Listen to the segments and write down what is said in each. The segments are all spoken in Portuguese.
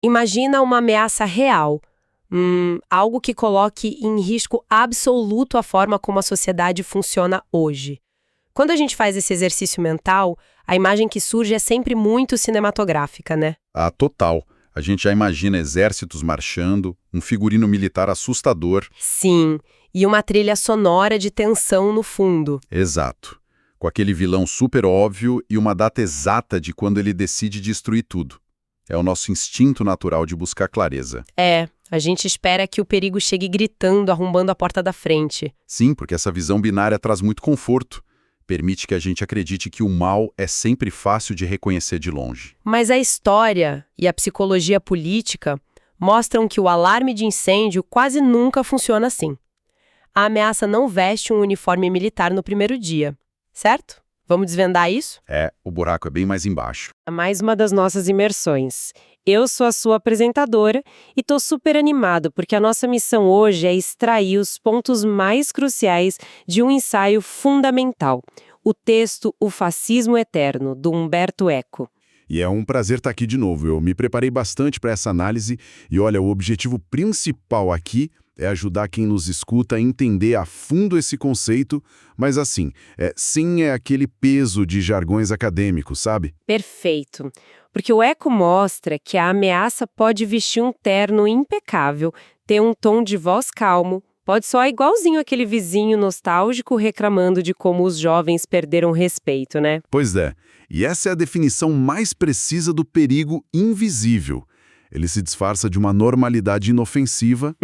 Imagina uma ameaça real, algo que coloque em risco absoluto a forma como a sociedade funciona hoje. Quando a gente faz esse exercício mental, a imagem que surge é sempre muito cinematográfica, né? Ah, total. A gente já imagina exércitos marchando, um figurino militar assustador. Sim, e uma trilha sonora de tensão no fundo. Exato. Com aquele vilão super óbvio e uma data exata de quando ele decide destruir tudo. É o nosso instinto natural de buscar clareza. A gente espera que o perigo chegue gritando, arrombando a porta da frente. Sim, porque essa visão binária traz muito conforto. Permite que a gente acredite que o mal é sempre fácil de reconhecer de longe. Mas a história e a psicologia política mostram que o alarme de incêndio quase nunca funciona assim. A ameaça não veste um uniforme militar no primeiro dia, certo? Vamos desvendar isso? O buraco é bem mais embaixo. Mais uma das nossas imersões. Eu sou a sua apresentadora e tô super animado porque a nossa missão hoje é extrair os pontos mais cruciais de um ensaio fundamental, o texto O Fascismo Eterno, do Umberto Eco. E é um prazer estar aqui de novo. Eu me preparei bastante para essa análise e, olha, o objetivo principal aqui é ajudar quem nos escuta a entender a fundo esse conceito, mas assim, sem aquele peso de jargões acadêmicos, sabe? Perfeito. Porque o Eco mostra que a ameaça pode vestir um terno impecável, ter um tom de voz calmo, pode soar igualzinho aquele vizinho nostálgico reclamando de como os jovens perderam respeito, né? Pois é, e essa é a definição mais precisa do perigo invisível. Ele se disfarça de uma normalidade inofensiva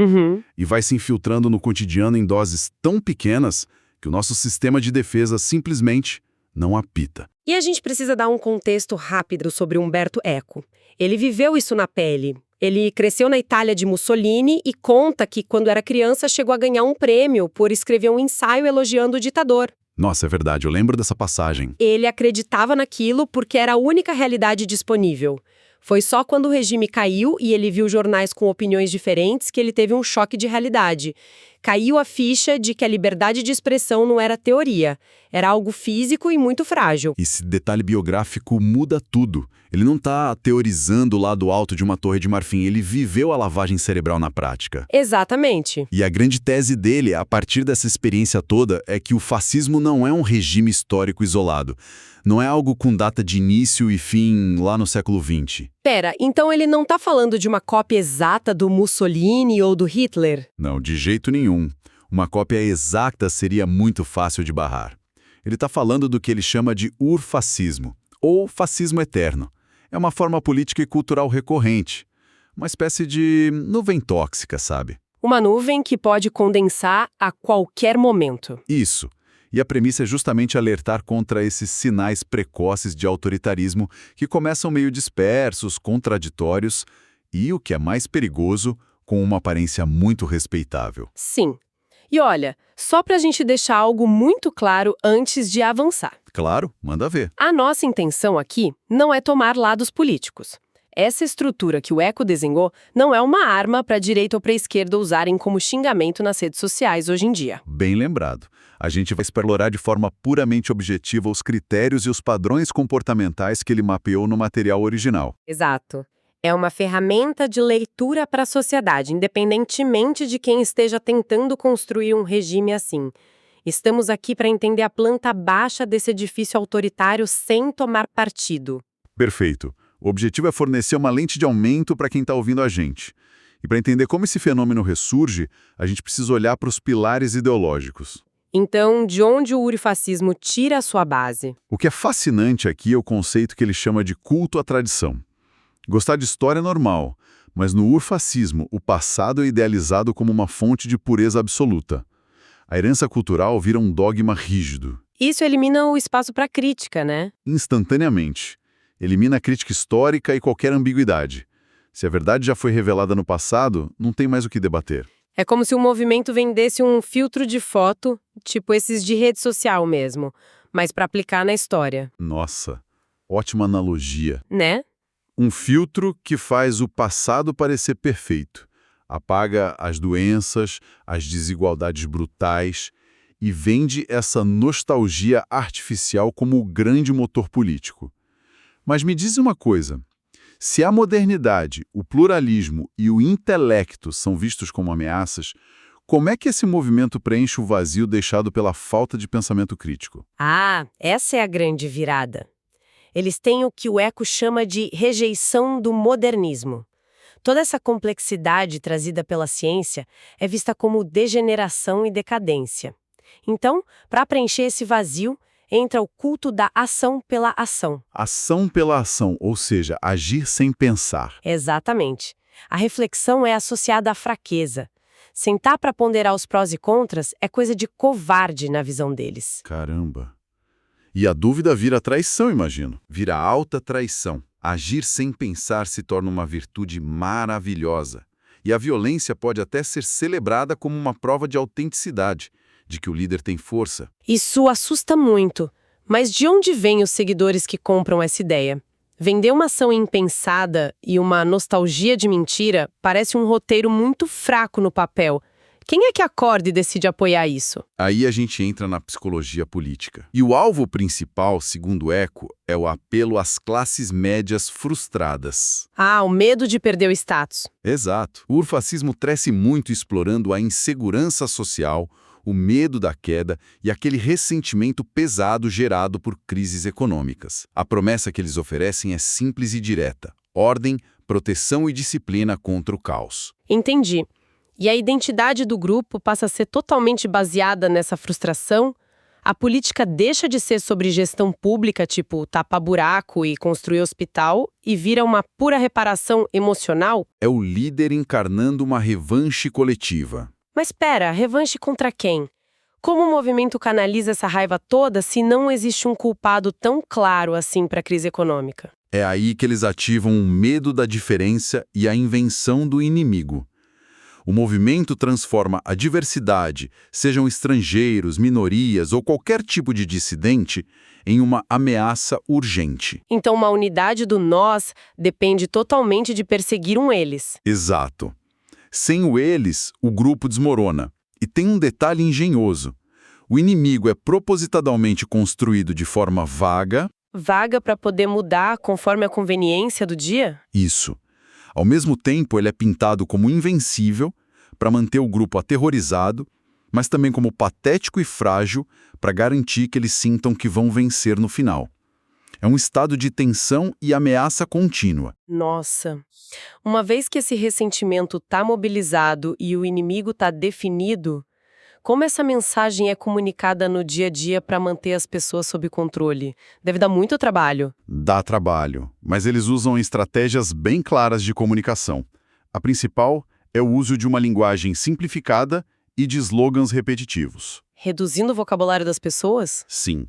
e vai se infiltrando no cotidiano em doses tão pequenas que o nosso sistema de defesa simplesmente não apita. E a gente precisa dar um contexto rápido sobre Umberto Eco. Ele viveu isso na pele. Ele cresceu na Itália de Mussolini e conta que, quando era criança, chegou a ganhar um prêmio por escrever um ensaio elogiando o ditador. Nossa, é verdade, eu lembro dessa passagem. Ele acreditava naquilo porque era a única realidade disponível. Foi só quando o regime caiu e ele viu jornais com opiniões diferentes que ele teve um choque de realidade. Caiu a ficha de que a liberdade de expressão não era teoria, era algo físico e muito frágil. Esse detalhe biográfico muda tudo. Ele não está teorizando o lado alto de uma torre de marfim, ele viveu a lavagem cerebral na prática. Exatamente. E a grande tese dele, a partir dessa experiência toda, é que o fascismo não é um regime histórico isolado. Não é algo com data de início e fim lá no século XX. Pera, então ele não está falando de uma cópia exata do Mussolini ou do Hitler? Não, de jeito nenhum. Uma cópia exata seria muito fácil de barrar. Ele está falando do que ele chama de urfascismo, ou fascismo eterno. É uma forma política e cultural recorrente. Uma espécie de nuvem tóxica, sabe? Uma nuvem que pode condensar a qualquer momento. Isso. E a premissa é justamente alertar contra esses sinais precoces de autoritarismo que começam meio dispersos, contraditórios e, o que é mais perigoso, com uma aparência muito respeitável. Sim. E olha, só pra gente deixar algo muito claro antes de avançar. Claro, manda ver. A nossa intenção aqui não é tomar lados políticos. Essa estrutura que o Eco desenhou não é uma arma para a direita ou para a esquerda usarem como xingamento nas redes sociais hoje em dia. Bem lembrado. A gente vai explorar de forma puramente objetiva os critérios e os padrões comportamentais que ele mapeou no material original. Exato. É uma ferramenta de leitura para a sociedade, independentemente de quem esteja tentando construir um regime assim. Estamos aqui para entender a planta baixa desse edifício autoritário sem tomar partido. Perfeito. O objetivo é fornecer uma lente de aumento para quem está ouvindo a gente. E para entender como esse fenômeno ressurge, a gente precisa olhar para os pilares ideológicos. Então, de onde o urifascismo tira a sua base? O que é fascinante aqui é o conceito que ele chama de culto à tradição. Gostar de história é normal, mas no urfascismo, o passado é idealizado como uma fonte de pureza absoluta. A herança cultural vira um dogma rígido. Isso elimina o espaço para crítica, né? Instantaneamente. Elimina a crítica histórica e qualquer ambiguidade. Se a verdade já foi revelada no passado, não tem mais o que debater. É como se o movimento vendesse um filtro de foto, tipo esses de rede social mesmo, mas para aplicar na história. Nossa, ótima analogia. Né? Um filtro que faz o passado parecer perfeito. Apaga as doenças, as desigualdades brutais e vende essa nostalgia artificial como o grande motor político. Mas me diz uma coisa, Se a modernidade, o pluralismo e o intelecto são vistos como ameaças, como é que esse movimento preenche o vazio deixado pela falta de pensamento crítico? Ah, essa é a grande virada. Eles têm o que o Eco chama de rejeição do modernismo. Toda essa complexidade trazida pela ciência é vista como degeneração e decadência. Então, para preencher esse vazio, entra o culto da ação pela ação. Ação pela ação, ou seja, agir sem pensar. Exatamente. A reflexão é associada à fraqueza. Sentar para ponderar os prós e contras é coisa de covarde na visão deles. Caramba. E a dúvida vira traição, imagino. Vira alta traição. Agir sem pensar se torna uma virtude maravilhosa. E a violência pode até ser celebrada como uma prova de autenticidade, de que o líder tem força. Isso assusta muito. Mas de onde vêm os seguidores que compram essa ideia? Vender uma ação impensada e uma nostalgia de mentira parece um roteiro muito fraco no papel. Quem é que acorda e decide apoiar isso? Aí a gente entra na psicologia política. E o alvo principal, segundo Eco, é o apelo às classes médias frustradas. Ah, o medo de perder o status. Exato. O urfascismo cresce muito explorando a insegurança social, o medo da queda e aquele ressentimento pesado gerado por crises econômicas. A promessa que eles oferecem é simples e direta: ordem, proteção e disciplina contra o caos. Entendi. E a identidade do grupo passa a ser totalmente baseada nessa frustração? A política deixa de ser sobre gestão pública, tipo tapar buraco e construir hospital, e vira uma pura reparação emocional? É o líder encarnando uma revanche coletiva. Mas espera, revanche contra quem? Como o movimento canaliza essa raiva toda se não existe um culpado tão claro assim para a crise econômica? É aí que eles ativam o medo da diferença e a invenção do inimigo. O movimento transforma a diversidade, sejam estrangeiros, minorias ou qualquer tipo de dissidente, em uma ameaça urgente. Então uma unidade do nós depende totalmente de perseguir um eles. Exato. Sem o eles, o grupo desmorona. E tem um detalhe engenhoso. O inimigo é propositadamente construído de forma vaga. Vaga para poder mudar conforme a conveniência do dia? Isso. Ao mesmo tempo, ele é pintado como invencível, para manter o grupo aterrorizado, mas também como patético e frágil, para garantir que eles sintam que vão vencer no final. É um estado de tensão e ameaça contínua. Nossa. Uma vez que esse ressentimento está mobilizado e o inimigo está definido, como essa mensagem é comunicada no dia a dia para manter as pessoas sob controle? Deve dar muito trabalho. Dá trabalho, mas eles usam estratégias bem claras de comunicação. A principal é o uso de uma linguagem simplificada e de slogans repetitivos. Reduzindo o vocabulário das pessoas? Sim.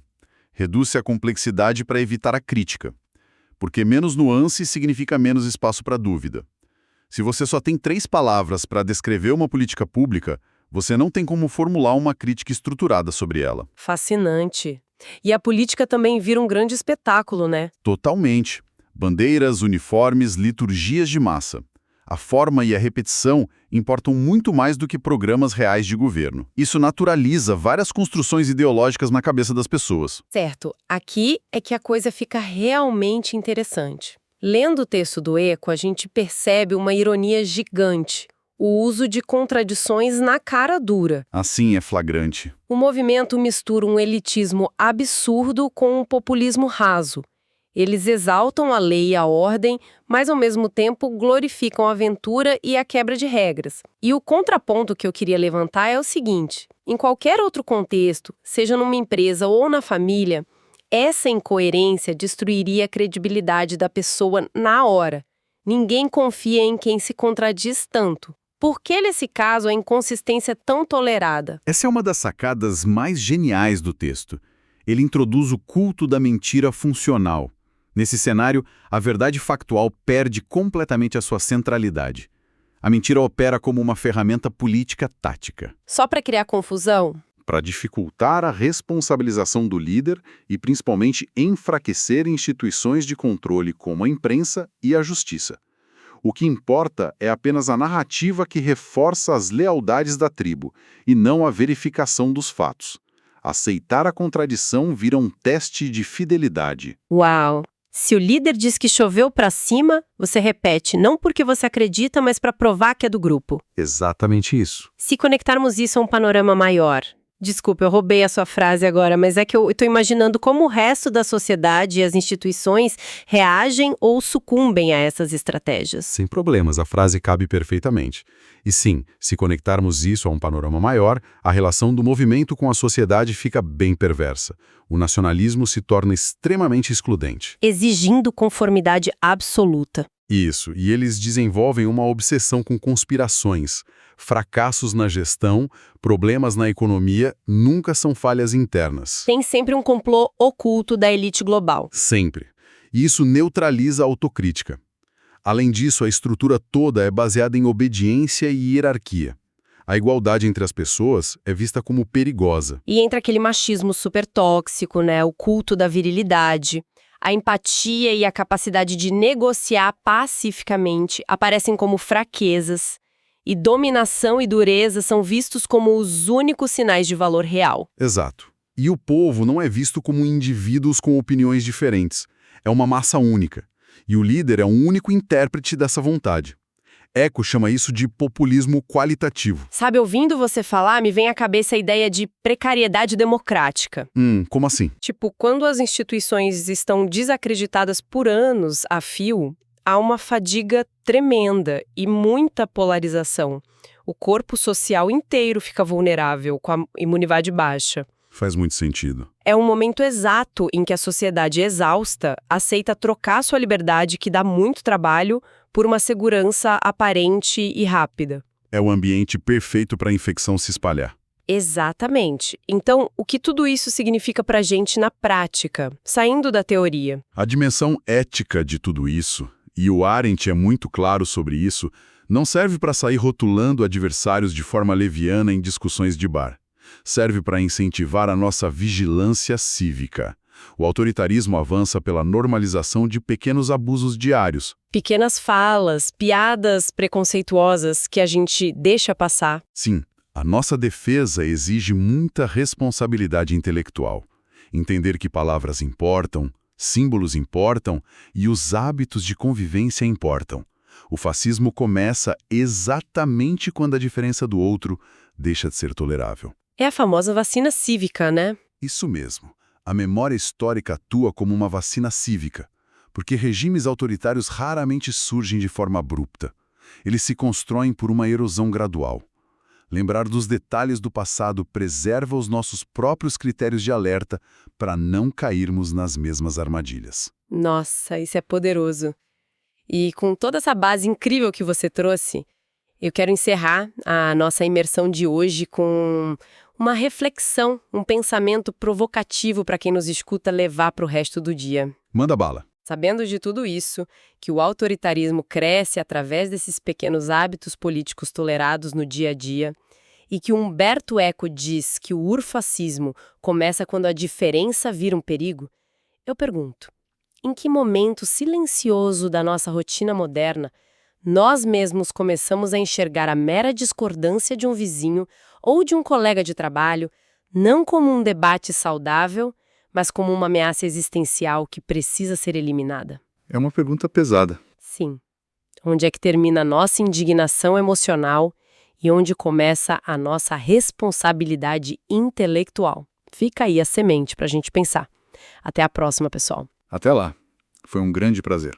Reduz-se a complexidade para evitar a crítica, porque menos nuance significa menos espaço para dúvida. Se você só tem 3 palavras para descrever uma política pública, você não tem como formular uma crítica estruturada sobre ela. Fascinante. E a política também vira um grande espetáculo, né? Totalmente. Bandeiras, uniformes, liturgias de massa. A forma e a repetição importam muito mais do que programas reais de governo. Isso naturaliza várias construções ideológicas na cabeça das pessoas. Certo. Aqui é que a coisa fica realmente interessante. Lendo o texto do Eco, a gente percebe uma ironia gigante. O uso de contradições na cara dura. Assim é flagrante. O movimento mistura um elitismo absurdo com um populismo raso. Eles exaltam a lei e a ordem, mas ao mesmo tempo glorificam a aventura e a quebra de regras. E o contraponto que eu queria levantar é o seguinte: em qualquer outro contexto, seja numa empresa ou na família, essa incoerência destruiria a credibilidade da pessoa na hora. Ninguém confia em quem se contradiz tanto. Por que, nesse caso, a inconsistência é tão tolerada? Essa é uma das sacadas mais geniais do texto. Ele introduz o culto da mentira funcional. Nesse cenário, a verdade factual perde completamente a sua centralidade. A mentira opera como uma ferramenta política tática. Só para criar confusão? Para dificultar a responsabilização do líder e, principalmente, enfraquecer instituições de controle como a imprensa e a justiça. O que importa é apenas a narrativa que reforça as lealdades da tribo, e não a verificação dos fatos. Aceitar a contradição vira um teste de fidelidade. Uau! Se o líder diz que choveu para cima, você repete, não porque você acredita, mas para provar que é do grupo. Exatamente isso. Se conectarmos isso a um panorama maior... Desculpa, eu roubei a sua frase agora, mas é que eu estou imaginando como o resto da sociedade e as instituições reagem ou sucumbem a essas estratégias. Sem problemas, a frase cabe perfeitamente. E sim, se conectarmos isso a um panorama maior, a relação do movimento com a sociedade fica bem perversa. O nacionalismo se torna extremamente excludente. Exigindo conformidade absoluta. Isso, e eles desenvolvem uma obsessão com conspirações. Fracassos na gestão, problemas na economia, nunca são falhas internas. Tem sempre um complô oculto da elite global. Sempre. E isso neutraliza a autocrítica. Além disso, a estrutura toda é baseada em obediência e hierarquia. A igualdade entre as pessoas é vista como perigosa. E entra aquele machismo super tóxico, né? O culto da virilidade. A empatia e a capacidade de negociar pacificamente aparecem como fraquezas. E dominação e dureza são vistos como os únicos sinais de valor real. Exato. E o povo não é visto como indivíduos com opiniões diferentes. É uma massa única. E o líder é um único intérprete dessa vontade. Eco chama isso de populismo qualitativo. Sabe, ouvindo você falar, me vem à cabeça a ideia de precariedade democrática. Como assim? Tipo, quando as instituições estão desacreditadas por anos a fio, há uma fadiga tremenda e muita polarização. O corpo social inteiro fica vulnerável, com a imunidade baixa. Faz muito sentido. É um momento exato em que a sociedade exausta aceita trocar sua liberdade, que dá muito trabalho, por uma segurança aparente e rápida. É o ambiente perfeito para a infecção se espalhar. Exatamente. Então, o que tudo isso significa para a gente na prática, saindo da teoria? A dimensão ética de tudo isso, e o Arendt é muito claro sobre isso, não serve para sair rotulando adversários de forma leviana em discussões de bar. Serve para incentivar a nossa vigilância cívica. O autoritarismo avança pela normalização de pequenos abusos diários. Pequenas falas, piadas preconceituosas que a gente deixa passar. Sim, a nossa defesa exige muita responsabilidade intelectual. Entender que palavras importam, símbolos importam e os hábitos de convivência importam. O fascismo começa exatamente quando a diferença do outro deixa de ser tolerável. É a famosa vacina cívica, né? Isso mesmo. A memória histórica atua como uma vacina cívica, porque regimes autoritários raramente surgem de forma abrupta. Eles se constroem por uma erosão gradual. Lembrar dos detalhes do passado preserva os nossos próprios critérios de alerta para não cairmos nas mesmas armadilhas. Nossa, isso é poderoso. E com toda essa base incrível que você trouxe, eu quero encerrar a nossa imersão de hoje com uma reflexão, um pensamento provocativo para quem nos escuta levar para o resto do dia. Manda bala. Sabendo de tudo isso, que o autoritarismo cresce através desses pequenos hábitos políticos tolerados no dia a dia, e que Umberto Eco diz que o urfascismo começa quando a diferença vira um perigo, eu pergunto, em que momento silencioso da nossa rotina moderna nós mesmos começamos a enxergar a mera discordância de um vizinho ou de um colega de trabalho não como um debate saudável, mas como uma ameaça existencial que precisa ser eliminada? É uma pergunta pesada. Sim. Onde é que termina a nossa indignação emocional e onde começa a nossa responsabilidade intelectual? Fica aí a semente para a gente pensar. Até a próxima, pessoal. Até lá. Foi um grande prazer.